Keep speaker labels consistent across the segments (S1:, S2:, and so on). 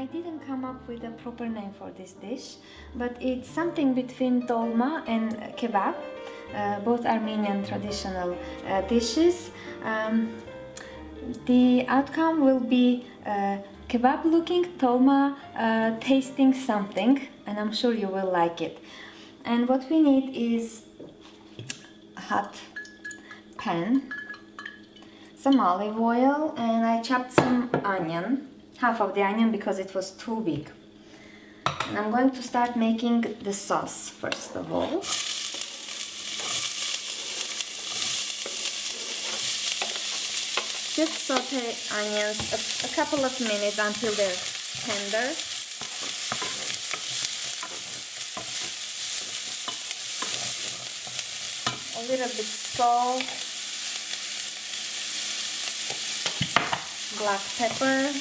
S1: I didn't come up with a proper name for this dish, but it's something between tolma and kebab, both Armenian traditional dishes. The outcome will be kebab looking, tolma tasting something, and I'm sure you will like it. And what we need is a hot pan, some olive oil, and I chopped some onion, half of the onion because it was too big. And I'm going to start making the sauce first of all. Just saute onions a couple of minutes until they're tender. A little bit salt, black pepper,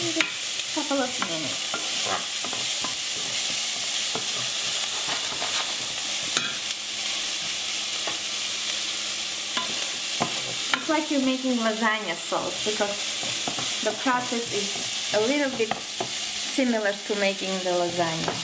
S1: and just a couple of minutes. It's like you're making lasagna sauce because the process is a little bit similar to making the lasagna.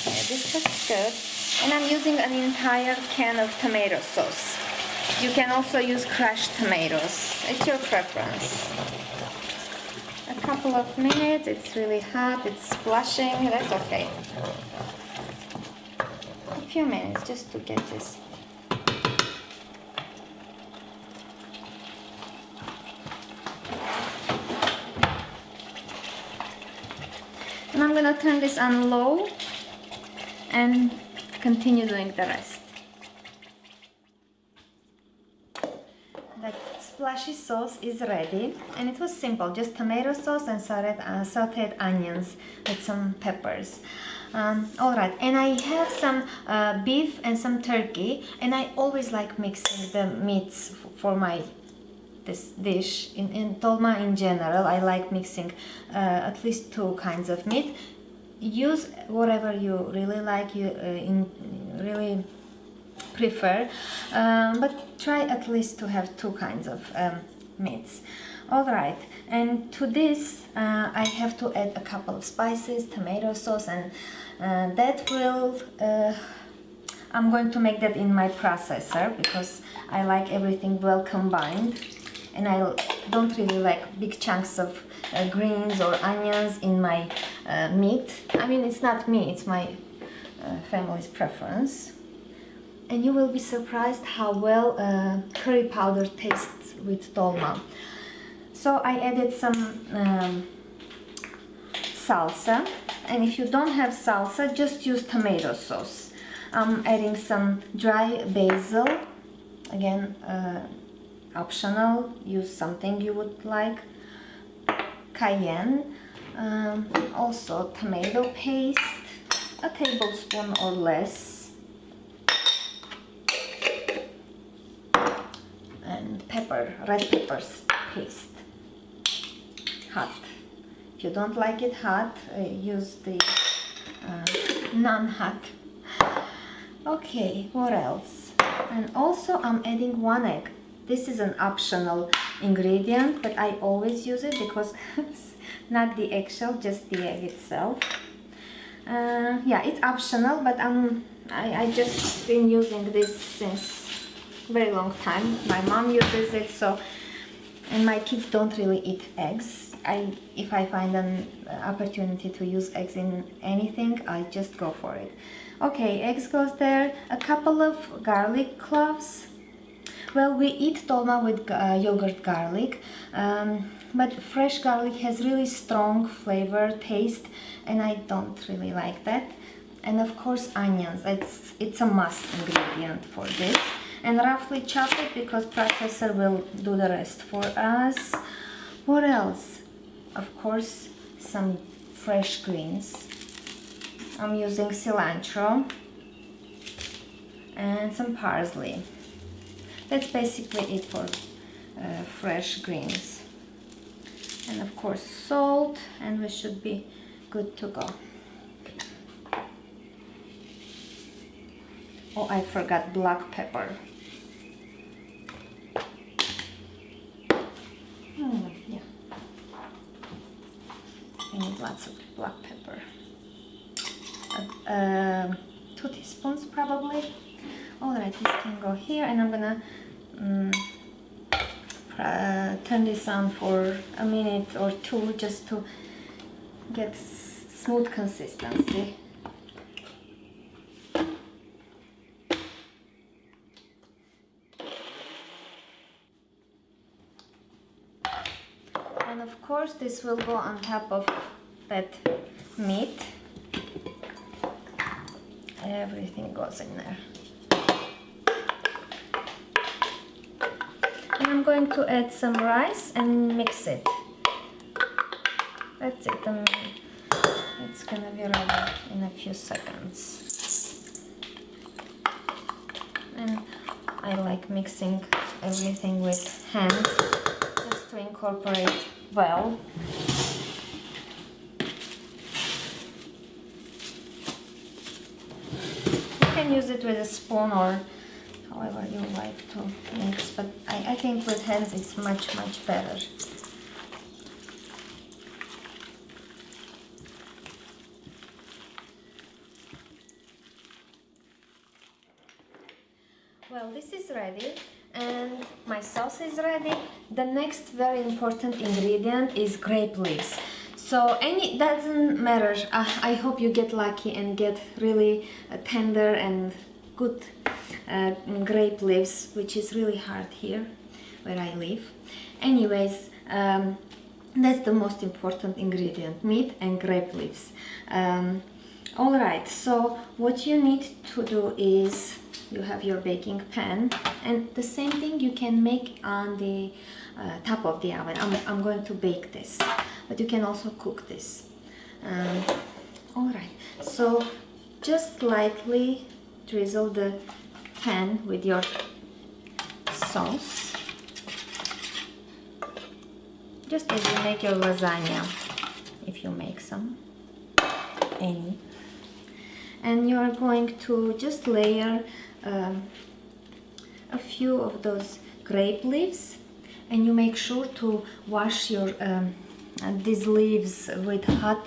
S1: Okay, this looks good. And I'm using an entire can of tomato sauce. You can also use crushed tomatoes. It's your preference. A couple of minutes. It's really hot. It's splashing. That's okay. A few minutes just to get this. And I'm gonna turn this on low and continue doing the rest. That splashy sauce is ready, and it was simple, just tomato sauce and sauteed onions with some peppers. Alright, and I have some beef and some turkey, and I always like mixing the meats for this dish. In tolma in general, I like mixing at least two kinds of meat. Use whatever you really like, really prefer, but try at least to have two kinds of meats. Alright, and to this I have to add a couple of spices, tomato sauce, and that will I'm going to make that in my processor because I like everything well combined, and I don't really like big chunks of greens or onions in my meat. I mean, it's not me, it's my family's preference. And you will be surprised how well curry powder tastes with tolma. So I added some salsa, and if you don't have salsa, just use tomato sauce. I'm adding some dry basil, again optional, use something you would like. Cayenne, also tomato paste, a tablespoon or less, and pepper, red peppers paste, hot. If you don't like it hot, use the non-hot. Okay, what else? And also I'm adding 1 egg. This is an optional ingredient, but I always use it because it's not the eggshell, just the egg itself. Yeah, it's optional, but I just been using this since a very long time. My mom uses it, and my kids don't really eat eggs. If I find an opportunity to use eggs in anything, I just go for it. Okay, eggs goes there. A couple of garlic cloves. Well, we eat tolma with yogurt garlic, but fresh garlic has really strong flavor, taste, and I don't really like that. And of course onions, it's a must ingredient for this. And roughly chop it because processor will do the rest for us. What else? Of course, some fresh greens. I'm using cilantro and some parsley. That's basically it for fresh greens. And of course salt, and we should be good to go. Oh, I forgot black pepper. You need lots of black pepper. 2 teaspoons probably. Alright, this can go here, and I'm gonna turn this on for a minute or two just to get smooth consistency. And of course this will go on top of that meat. Everything goes in there. And I'm going to add some rice and mix it. That's it. It's gonna be ready in a few seconds. And I like mixing everything with hand just to incorporate well. You can use it with a spoon or however you like to mix, but I think with hands it's much better. Well, this is ready and my sauce is ready. The next very important ingredient is grape leaves. So doesn't matter. I hope you get lucky and get really tender and good grape leaves, which is really hard here where I live. Anyways, that's the most important ingredient, meat and grape leaves. Alright, so what you need to do is you have your baking pan, and the same thing you can make on the top of the oven. I'm going to bake this, but you can also cook this. Alright, so just lightly drizzle the pan with your sauce, just as you make your lasagna, if you make any. And you are going to just layer a few of those grape leaves, and you make sure to wash your these leaves with hot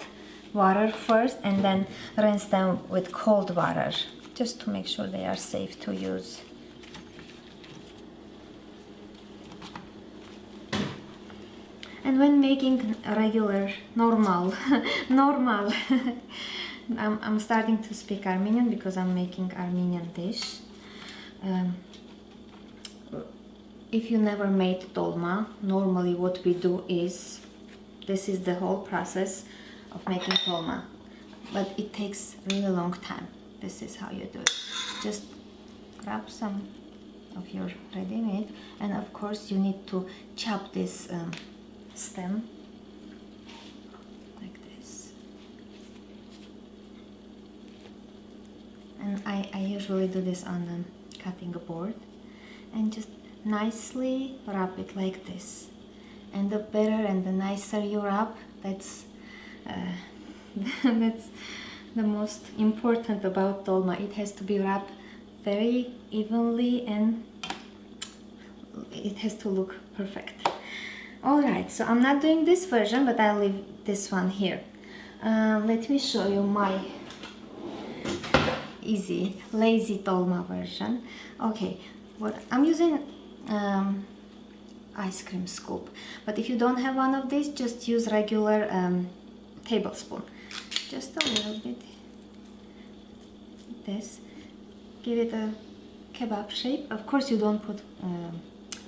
S1: water first and then rinse them with cold water just to make sure they are safe to use. And when making a regular normal I'm starting to speak Armenian because I'm making Armenian dish. If you never made tolma, normally what we do is, this is the whole process of making tolma, but it takes really long time. This is how you do it. Just grab some of your ready-made, and of course you need to chop this stem like this. And I usually do this on a cutting board, and just nicely wrap it like this. And the better and the nicer you wrap, that's that's the most important about tolma. It has to be wrapped very evenly and it has to look perfect. Alright, so I'm not doing this version, but I'll leave this one here. Let me show you my easy, lazy tolma version. Okay, what I'm using ice cream scoop, but if you don't have one of these, just use regular tablespoon. Just a little bit. This. Give it a kebab shape. Of course, you don't put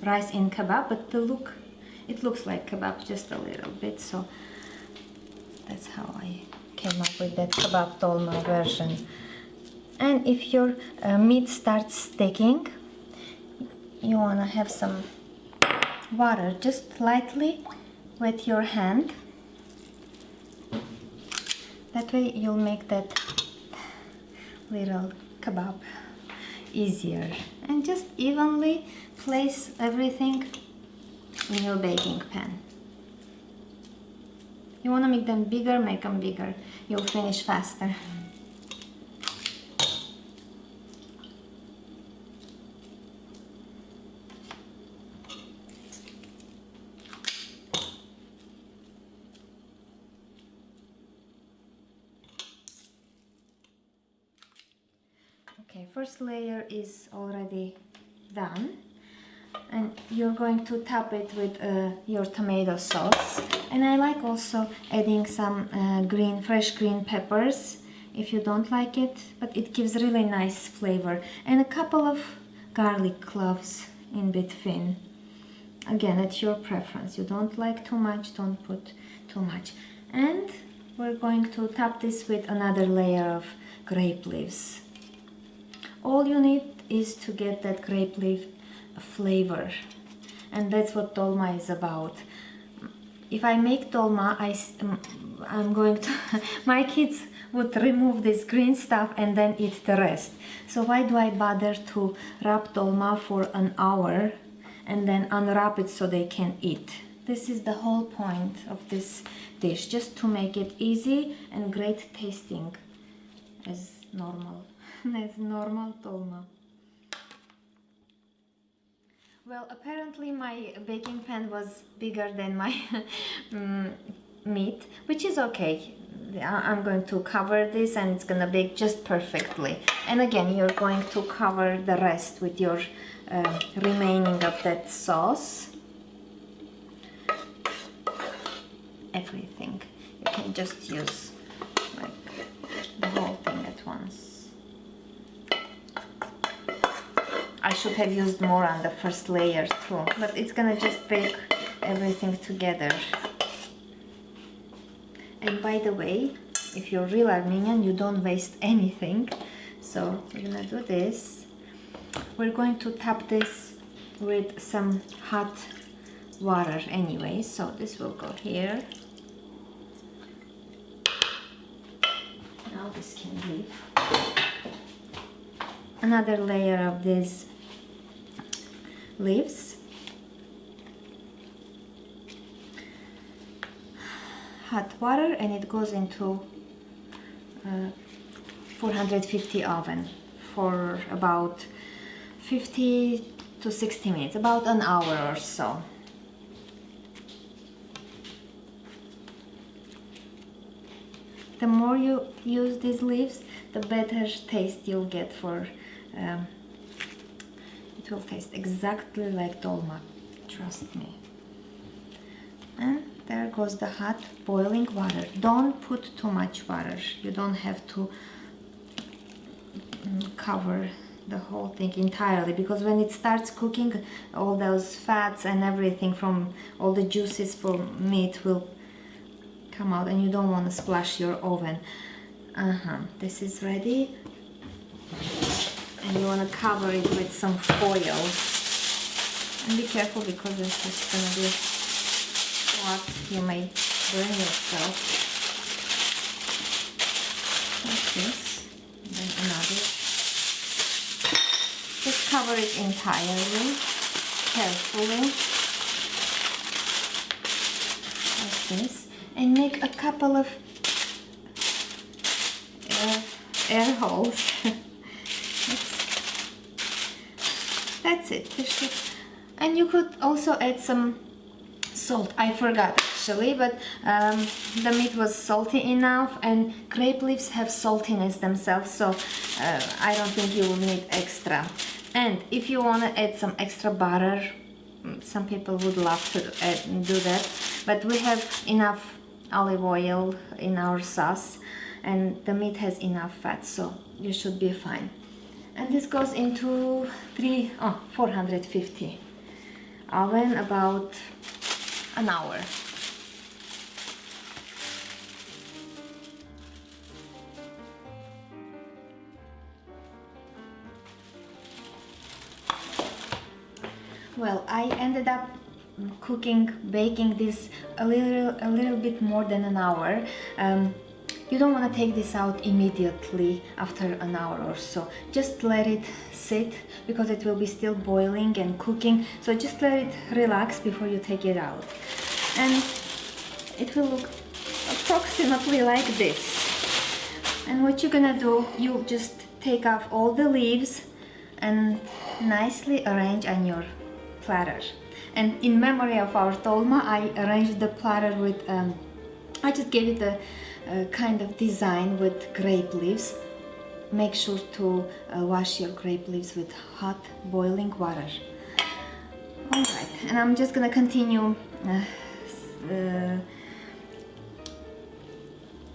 S1: rice in kebab, but it looks like kebab just a little bit. So that's how I came up with that kebab tolma version. And if your meat starts sticking, you want to have some water, just lightly with your hand. That way you'll make that little kebab easier. And just evenly place everything in your baking pan. You want to make them bigger, make them bigger. You'll finish faster. Okay, first layer is already done, and you're going to top it with your tomato sauce. And I like also adding some fresh green peppers if you don't like it, but it gives really nice flavor, and a couple of garlic cloves in between. Again, it's your preference. You don't like too much, don't put too much. And we're going to top this with another layer of grape leaves. All you need is to get that grape leaf flavor, and that's what dolma is about. If I make dolma, I'm going to my kids would remove this green stuff and then eat the rest. So why do I bother to wrap dolma for an hour and then unwrap it so they can eat? This is the whole point of this dish, just to make it easy and great tasting as normal dolma. Well, apparently my baking pan was bigger than my meat, which is okay. I'm going to cover this and it's gonna bake just perfectly. And again, you're going to cover the rest with your remaining of that sauce. Everything. You can just use like the whole thing at once. I should have used more on the first layer too, but it's gonna just bake everything together. And by the way, if you're real Armenian, you don't waste anything. So we're gonna do this. We're going to top this with some hot water anyway, so this will go here. Now this can leave. Another layer of these leaves. Hot water, and it goes into 450 oven for about 50 to 60 minutes, about an hour or so. The more you use these leaves, the better taste you'll get for it will taste exactly like dolma, trust me. And there goes the hot boiling water. Don't put too much water. You don't have to cover the whole thing entirely, because when it starts cooking, all those fats and everything from all the juices from meat will come out, and you don't want to splash your oven. This is ready, and you want to cover it with some foil, and be careful because it's just going to be hot. You may burn yourself. Like this, and then another. Just cover it entirely, carefully, like this, and make a couple of air holes. That's it. And you could also add some salt. I forgot actually, but the meat was salty enough, and grape leaves have saltiness themselves, so I don't think you will need extra. And if you want to add some extra butter, some people would love to do that, but we have enough olive oil in our sauce, and the meat has enough fat, so you should be fine. And this goes into 450 oven, about an hour. Well, I ended up baking this a little bit more than an hour. You don't want to take this out immediately after an hour or so. Just let it sit, because it will be still boiling and cooking. So just let it relax before you take it out. And it will look approximately like this. And what you're gonna do, you just take off all the leaves and nicely arrange on your platter. And in memory of our tolma, I arranged the platter with, I just gave it a kind of design with grape leaves. make sure to wash your grape leaves with hot boiling water. Alright, and I'm just gonna continue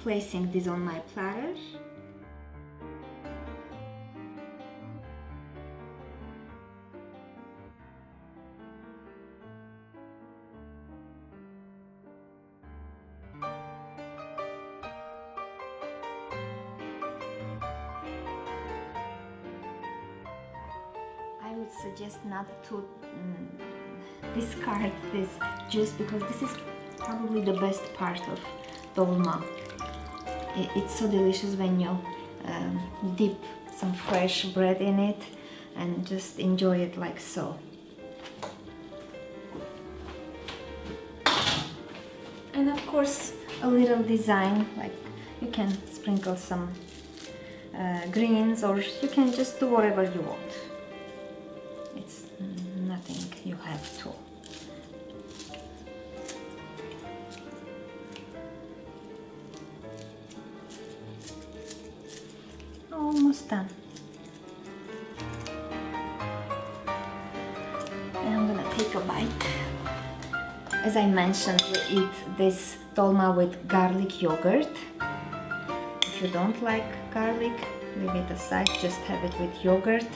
S1: placing this on my platter. I would suggest not to discard this juice because this is probably the best part of dolma. It's so delicious when you dip some fresh bread in it and just enjoy it like so. And of course a little design, like you can sprinkle some greens, or you can just do whatever you want. It's nothing you have to. Almost done. And I'm gonna take a bite. As I mentioned, we eat this dolma with garlic yogurt. If you don't like garlic, leave it aside, just have it with yogurt.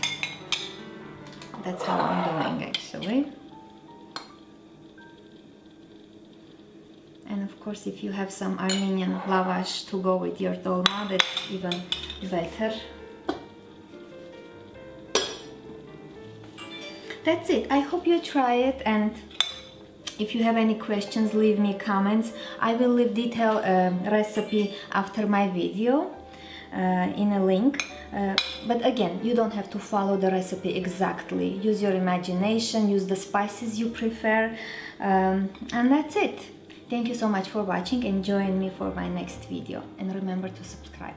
S1: That's how I'm doing actually. And of course, if you have some Armenian lavash to go with your dolma, that's even better. That's it. I hope you try it, and if you have any questions, leave me comments. I will leave detailed recipe after my video in a link. But again, you don't have to follow the recipe exactly. Use your imagination, use the spices you prefer, and that's it. Thank you so much for watching, and join me for my next video. And remember to subscribe.